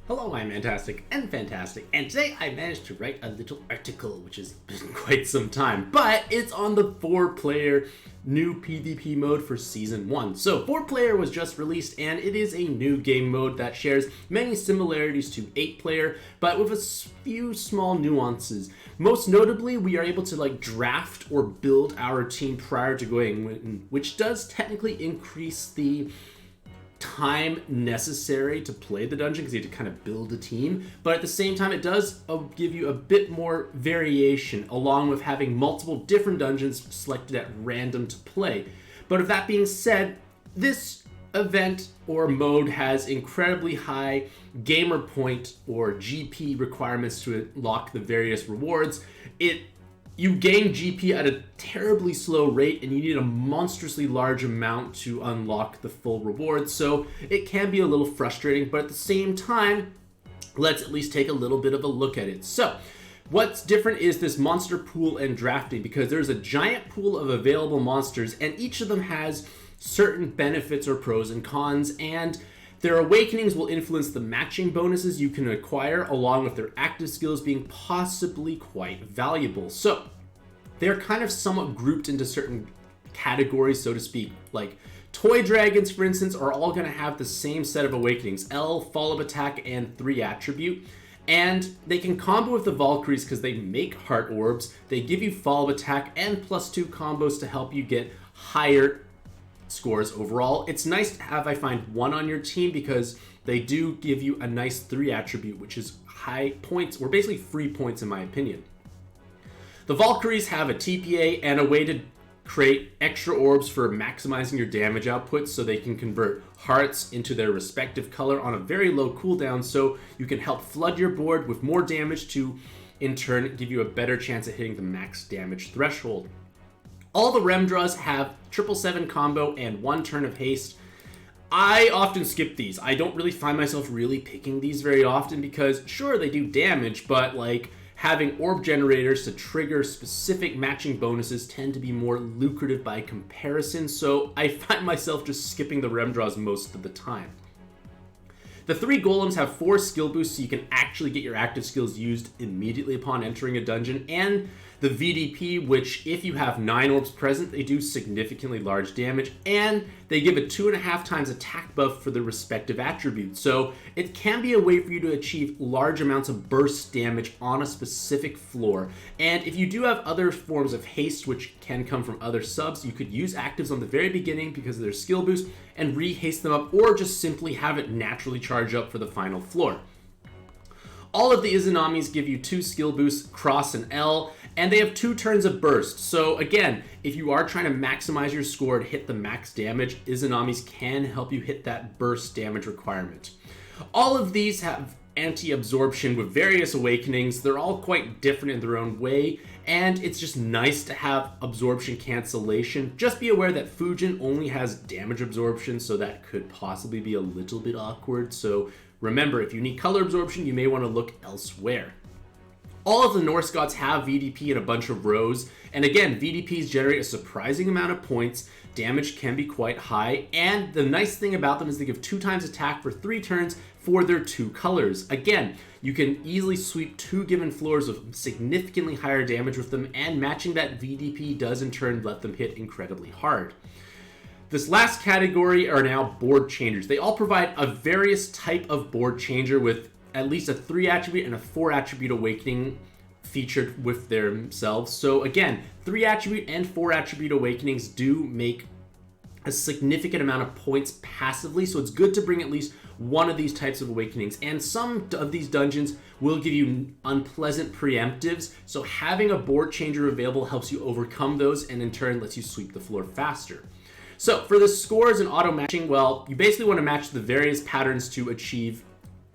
Hello, I'm Mantastic and Fantastic, and today I managed to write a little article, which has been quite some time, but it's on the 4-player new PvP mode for Season 1. So 4-player was just released, and it is a new game mode that shares many similarities to 8-player, but with a few small nuances. Most notably, we are able to draft or build our team prior to going in, which does technically increase the time necessary to play the dungeon because you have to kind of build a team, but at the same time it does give you a bit more variation along with having multiple different dungeons selected at random to play. But with that being said, this event or mode has incredibly high gamer point or GP requirements to unlock the various rewards. You gain GP at a terribly slow rate, and you need a monstrously large amount to unlock the full reward, so it can be a little frustrating, but at the same time, let's at least take a little bit of a look at it. So, what's different is this monster pool and drafting, because there's a giant pool of available monsters, and each of them has certain benefits or pros and cons, and their awakenings will influence the matching bonuses you can acquire, along with their active skills being possibly quite valuable. So, they're kind of somewhat grouped into certain categories, so to speak. Like, toy dragons, for instance, are all going to have the same set of awakenings: L, follow-up attack, and 3 attribute. And they can combo with the Valkyries because they make heart orbs, they give you follow-up attack, and +2 combos to help you get higher scores overall. It's nice to have, I find, one on your team because they do give you a nice 3 attribute, which is high points, or basically free points in my opinion. The Valkyries have a TPA and a way to create extra orbs for maximizing your damage output, so they can convert hearts into their respective color on a very low cooldown, so you can help flood your board with more damage to, in turn, give you a better chance at hitting the max damage threshold. All the Rem draws have 777 combo and 1 turn of haste. I often skip these. I don't really find myself really picking these very often because, sure, they do damage, but having orb generators to trigger specific matching bonuses tend to be more lucrative by comparison, so I find myself just skipping the Rem draws most of the time. The 3 golems have 4 skill boosts, so you can actually get your active skills used immediately upon entering a dungeon, and the VDP, which, if you have 9 orbs present, they do significantly large damage, and they give a 2.5 times attack buff for the respective attributes. So it can be a way for you to achieve large amounts of burst damage on a specific floor. And if you do have other forms of haste, which can come from other subs, you could use actives on the very beginning because of their skill boost and re-haste them up, or just simply have it naturally charge up for the final floor. All of the Izunamis give you 2 skill boosts, Cross and L, and they have 2 turns of burst. So again, if you are trying to maximize your score and hit the max damage, Izunamis can help you hit that burst damage requirement. All of these have anti-absorption with various awakenings. They're all quite different in their own way, and it's just nice to have absorption cancellation. Just be aware that Fujin only has damage absorption, so that could possibly be a little bit awkward. So remember, if you need color absorption, you may want to look elsewhere. All of the Norse gods have VDP in a bunch of rows, and again, VDPs generate a surprising amount of points, damage can be quite high, and the nice thing about them is they give 2 times attack for 3 turns for their 2 colors. Again, you can easily sweep 2 given floors with significantly higher damage with them, and matching that VDP does in turn let them hit incredibly hard. This last category are now board changers. They all provide a various type of board changer with at least a 3 attribute and a 4 attribute awakening featured with themselves. So again, 3 attribute and 4 attribute awakenings do make a significant amount of points passively, so it's good to bring at least one of these types of awakenings. And some of these dungeons will give you unpleasant preemptives, so having a board changer available helps you overcome those, and in turn lets you sweep the floor faster. So for the scores and auto matching, well, you basically want to match the various patterns to achieve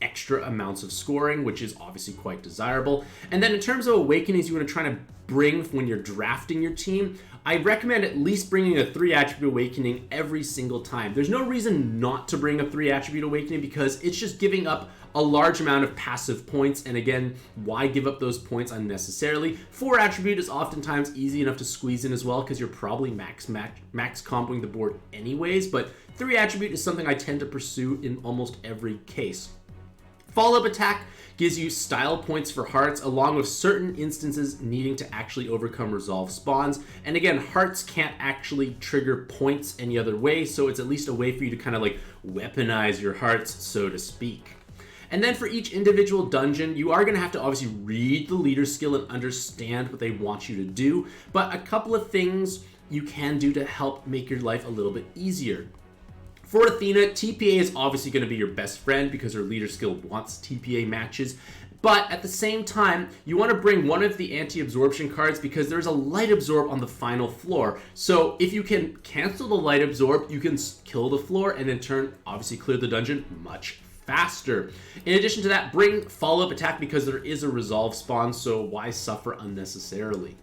extra amounts of scoring, which is obviously quite desirable. And then in terms of awakenings you want to try to bring when you're drafting your team, I recommend at least bringing a 3 attribute awakening every single time. There's no reason not to bring a 3 attribute awakening because it's just giving up a large amount of passive points, and again, why give up those points unnecessarily? 4 attribute is oftentimes easy enough to squeeze in as well because you're probably max comboing the board anyways, but 3 attribute is something I tend to pursue in almost every case. Follow-up attack gives you style points for hearts, along with certain instances needing to actually overcome resolve spawns. And again, hearts can't actually trigger points any other way, so it's at least a way for you to kind of like weaponize your hearts, so to speak. And then for each individual dungeon, you are going to have to obviously read the leader skill and understand what they want you to do, but a couple of things you can do to help make your life a little bit easier. For Athena, TPA is obviously going to be your best friend because her leader skill wants TPA matches. But at the same time, you want to bring one of the anti-absorption cards because there's a light absorb on the final floor. So if you can cancel the light absorb, you can kill the floor and in turn, obviously clear the dungeon much faster. In addition to that, bring follow-up attack because there is a resolve spawn, so why suffer unnecessarily?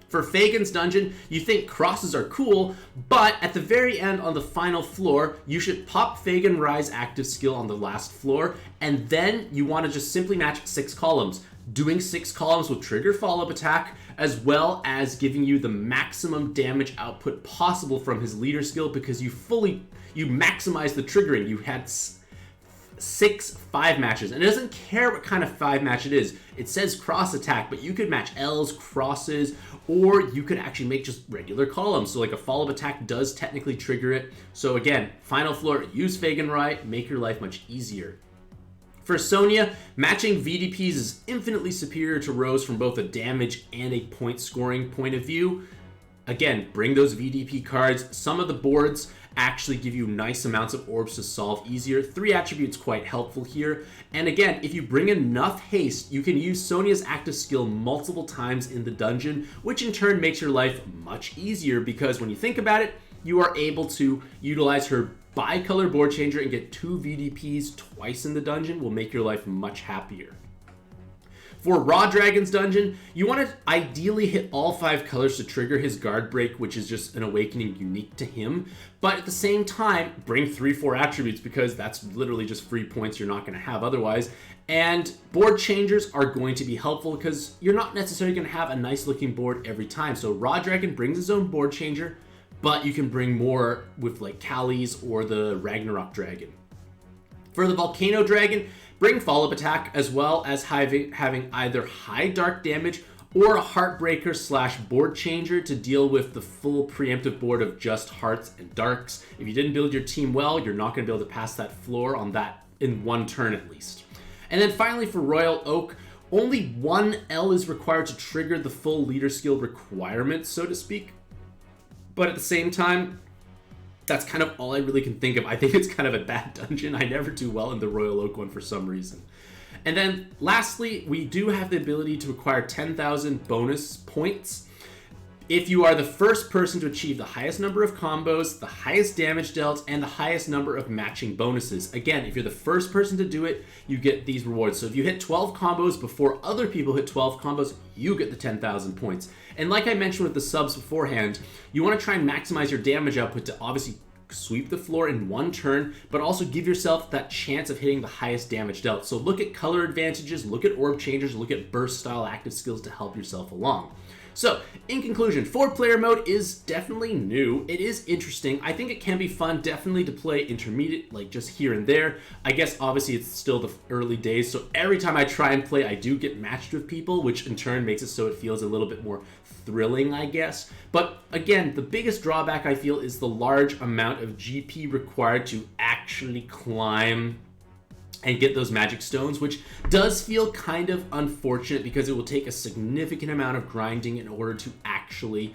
For Fagin's dungeon, you think crosses are cool, but at the very end on the final floor, you should pop Fagin Rise active skill on the last floor, and then you want to just simply match 6 columns. Doing 6 columns will trigger follow-up attack, as well as giving you the maximum damage output possible from his leader skill because you maximize the triggering. You had 6 5 matches, and it doesn't care what kind of 5 match it is. It says cross attack, but you could match L's, crosses, or you could actually make just regular columns. So like a follow-up attack does technically trigger it. So again, final floor, use Fagin Rai, make your life much easier. For Sonya, matching VDPs is infinitely superior to Rose from both a damage and a point scoring point of view. Again, bring those VDP cards. Some of the boards actually give you nice amounts of orbs to solve easier. 3 attributes quite helpful here. And again, if you bring enough haste, you can use Sonya's active skill multiple times in the dungeon, which in turn makes your life much easier because when you think about it, you are able to utilize her bi-color board changer and get 2 VDPs twice in the dungeon will make your life much happier. For Raw Dragon's dungeon, you want to ideally hit all 5 colors to trigger his guard break, which is just an awakening unique to him. But at the same time, bring 3-4 attributes because that's literally just free points you're not going to have otherwise. And board changers are going to be helpful because you're not necessarily going to have a nice looking board every time. So Raw Dragon brings his own board changer, but you can bring more with like Kali's or the Ragnarok Dragon. For the Volcano Dragon, bring follow-up attack as well as having either high dark damage or a Heartbreaker / board changer to deal with the full preemptive board of just hearts and darks. If you didn't build your team well, you're not going to be able to pass that floor on that in one turn at least. And then finally for Royal Oak, only 1 L is required to trigger the full leader skill requirement, so to speak. But at the same time, that's kind of all I really can think of. I think it's kind of a bad dungeon. I never do well in the Royal Oak one for some reason. And then lastly, we do have the ability to acquire 10,000 bonus points if you are the first person to achieve the highest number of combos, the highest damage dealt, and the highest number of matching bonuses. Again, if you're the first person to do it, you get these rewards. So if you hit 12 combos before other people hit 12 combos, you get the 10,000 points. And like I mentioned with the subs beforehand, you want to try and maximize your damage output to obviously sweep the floor in one turn, but also give yourself that chance of hitting the highest damage dealt. So look at color advantages, look at orb changers, look at burst style active skills to help yourself along. So, in conclusion, 4-player mode is definitely new. It is interesting. I think it can be fun, definitely to play intermediate, like just here and there. I guess, obviously, it's still the early days, so every time I try and play, I do get matched with people, which in turn makes it so it feels a little bit more thrilling, I guess. But, again, the biggest drawback, I feel, is the large amount of GP required to actually climb and get those magic stones, which does feel kind of unfortunate because it will take a significant amount of grinding in order to actually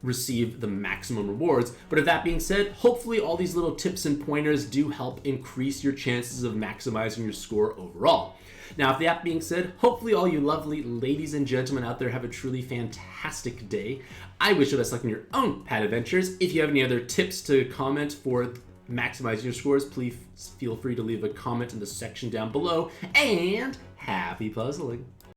receive the maximum rewards. But if that being said, hopefully all these little tips and pointers do help increase your chances of maximizing your score overall. Now, if that being said, hopefully all you lovely ladies and gentlemen out there have a truly fantastic day. I wish you the best luck in your own pad adventures. If you have any other tips to comment for maximizing your scores, please feel free to leave a comment in the section down below, and happy puzzling.